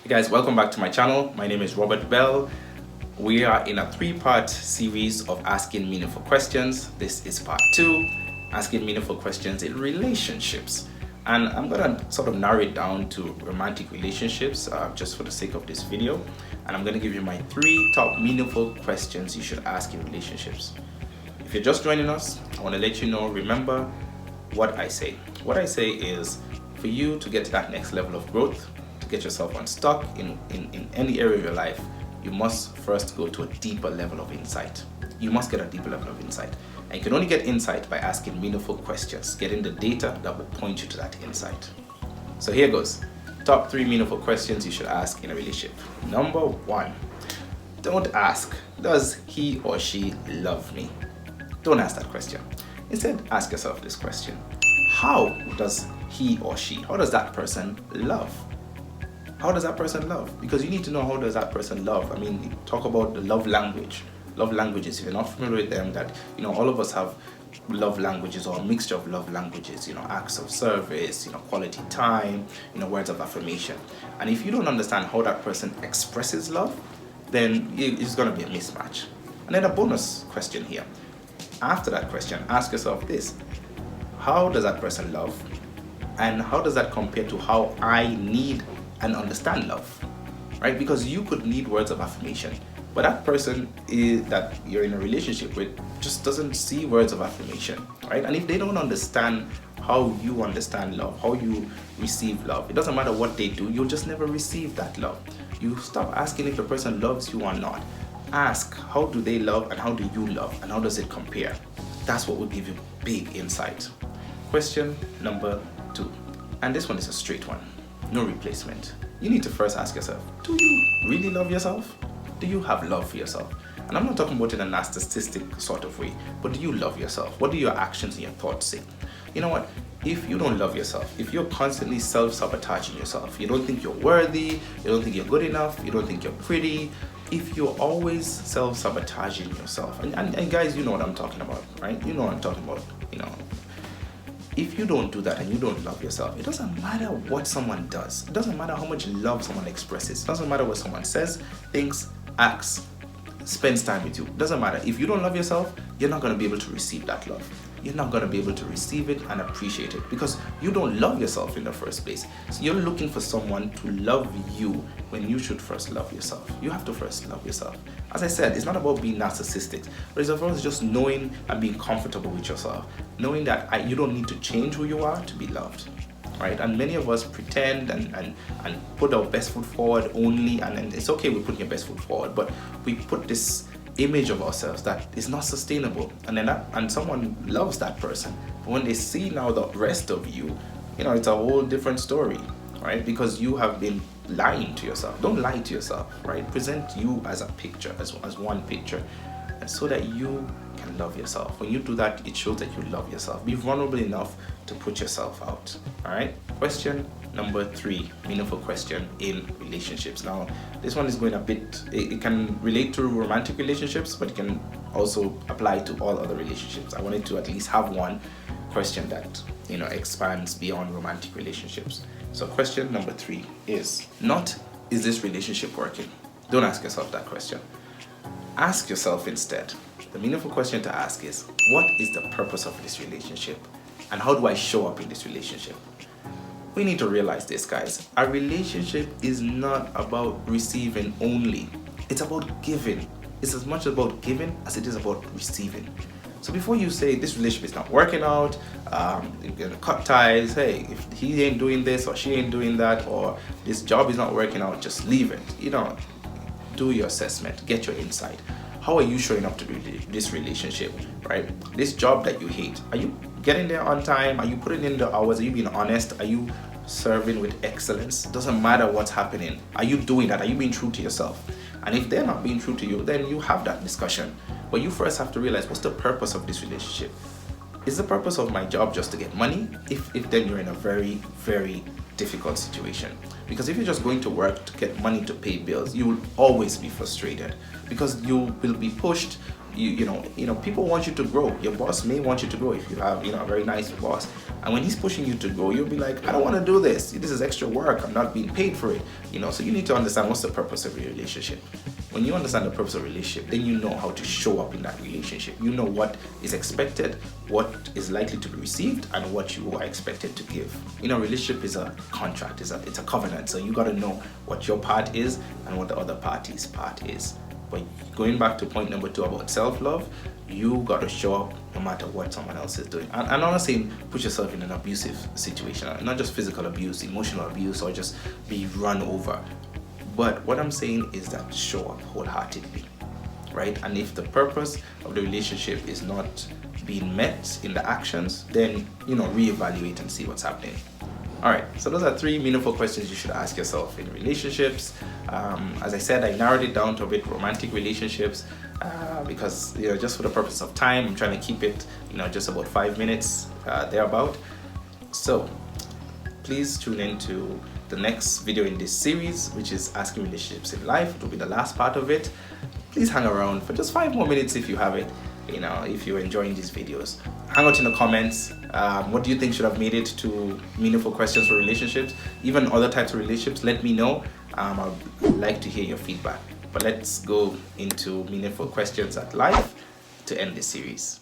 Guys, welcome back to my channel. My name is Robert Bell. We are in a 3-part series of asking meaningful questions. This is part 2, asking meaningful questions in relationships. And I'm gonna sort of narrow it down to romantic relationships just for the sake of this video. And I'm gonna give you my 3 top meaningful questions you should ask in relationships. If you're just joining us, I wanna let you know, remember what I say. What I say is for you to get to that next level of growth, to get yourself unstuck in any area of your life, you must first go to a deeper level of insight. You must get a deeper level of insight. And you can only get insight by asking meaningful questions, getting the data that will point you to that insight. So here goes. Top 3 meaningful questions you should ask in a relationship. Number 1, don't ask, does he or she love me? Don't ask that question. Instead, ask yourself this question. How does he or she, how does that person love? How does that person love? Because you need to know how does that person love. I mean, talk about the love language. Love languages, if you're not familiar with them, that, all of us have love languages or a mixture of love languages, acts of service, quality time, words of affirmation. And if you don't understand how that person expresses love, then it's going to be a mismatch. And then a bonus question here. After that question, ask yourself this. How does that person love? And how does that compare to how I need and understand love? Right? Because you could need words of affirmation, but that person that you're in a relationship with just doesn't see words of affirmation, right? And if they don't understand how you understand love, how you receive love, it doesn't matter what they do, you'll just never receive that love. You stop asking if the person loves you or not. Ask, how do they love and how do you love and how does it compare? That's what will give you big insight. Question number 2, and this one is a straight one, no replacement. You need to first ask yourself, do you really love yourself? Do you have love for yourself? And I'm not talking about in a narcissistic sort of way, but do you love yourself? What do your actions and your thoughts say? You know what? If you don't love yourself, if you're constantly self-sabotaging yourself, you don't think you're worthy, you don't think you're good enough, you don't think you're pretty, if you're always self-sabotaging yourself, and guys, you know what I'm talking about, right? You know what I'm talking about, If you don't do that and you don't love yourself, it doesn't matter what someone does. It doesn't matter how much love someone expresses. It doesn't matter what someone says, thinks, acts, spends time with you. It doesn't matter. If you don't love yourself, you're not going to be able to receive that love. You're not going to be able to receive it and appreciate it because you don't love yourself in the first place. So you're looking for someone to love you when you should first love yourself. You have to first love yourself. As I said, it's not about being narcissistic, but it's about just knowing and being comfortable with yourself. Knowing that you don't need to change who you are to be loved. Right? And many of us pretend and put our best foot forward only, and it's okay with putting your best foot forward, but we put this image of ourselves that is not sustainable, and someone loves that person, but when they see now the rest of you, it's a whole different story, right? Because you have been lying to yourself. Don't lie to yourself, right? Present you as a picture, as one picture, and so that you can love yourself. When you do that, it shows that you love yourself. Be vulnerable enough to put yourself out. All right. Question number 3, meaningful question in relationships. Now, this one is going a bit, it can relate to romantic relationships, but it can also apply to all other relationships. I wanted to at least have one question that, expands beyond romantic relationships. So question number 3 is not, is this relationship working? Don't ask yourself that question. Ask yourself instead, the meaningful question to ask is, what is the purpose of this relationship? And how do I show up in this relationship? We need to realize this, guys. A relationship is not about receiving only. It's about giving. It's as much about giving as it is about receiving. So before you say this relationship is not working out, you're gonna cut ties, hey, if he ain't doing this or she ain't doing that, or this job is not working out, just leave it. Do your assessment, get your insight. How are you showing up to this relationship, right? This job that you hate, are you getting there on time? Are you putting in the hours? Are you being honest? Are you serving with excellence? Doesn't matter what's happening. Are you doing that? Are you being true to yourself? And if they're not being true to you, then you have that discussion. But you first have to realize, what's the purpose of this relationship? Is the purpose of my job just to get money? If then you're in a very, very difficult situation. Because if you're just going to work to get money to pay bills, you will always be frustrated because you will be pushed, people want you to grow. Your boss may want you to grow if you have, a very nice boss. And when he's pushing you to grow, you'll be like, I don't want to do this. This is extra work. I'm not being paid for it. So you need to understand what's the purpose of your relationship. When you understand the purpose of a relationship, then you know how to show up in that relationship. You know what is expected, what is likely to be received, and what you are expected to give. Relationship is a contract, it's a covenant. So you got to know what your part is and what the other party's part is. But going back to point number 2 about self-love, you got to show up no matter what someone else is doing. And I'm not saying put yourself in an abusive situation, not just physical abuse, emotional abuse, or just be run over. But what I'm saying is that show up wholeheartedly, right? And if the purpose of the relationship is not being met in the actions, then, reevaluate and see what's happening. All right, so those are 3 meaningful questions you should ask yourself in relationships. As I said, I narrowed it down to a bit romantic relationships because, just for the purpose of time, I'm trying to keep it, just about 5 minutes thereabout. So please tune in to the next video in this series, which is Asking Relationships in Life. It will be the last part of it. Please hang around for just 5 more minutes if you have it, if you're enjoying these videos. Hang out in the comments. What do you think should have made it to meaningful questions for relationships? Even other types of relationships, let me know. I'd like to hear your feedback. But let's go into meaningful questions at life to end this series.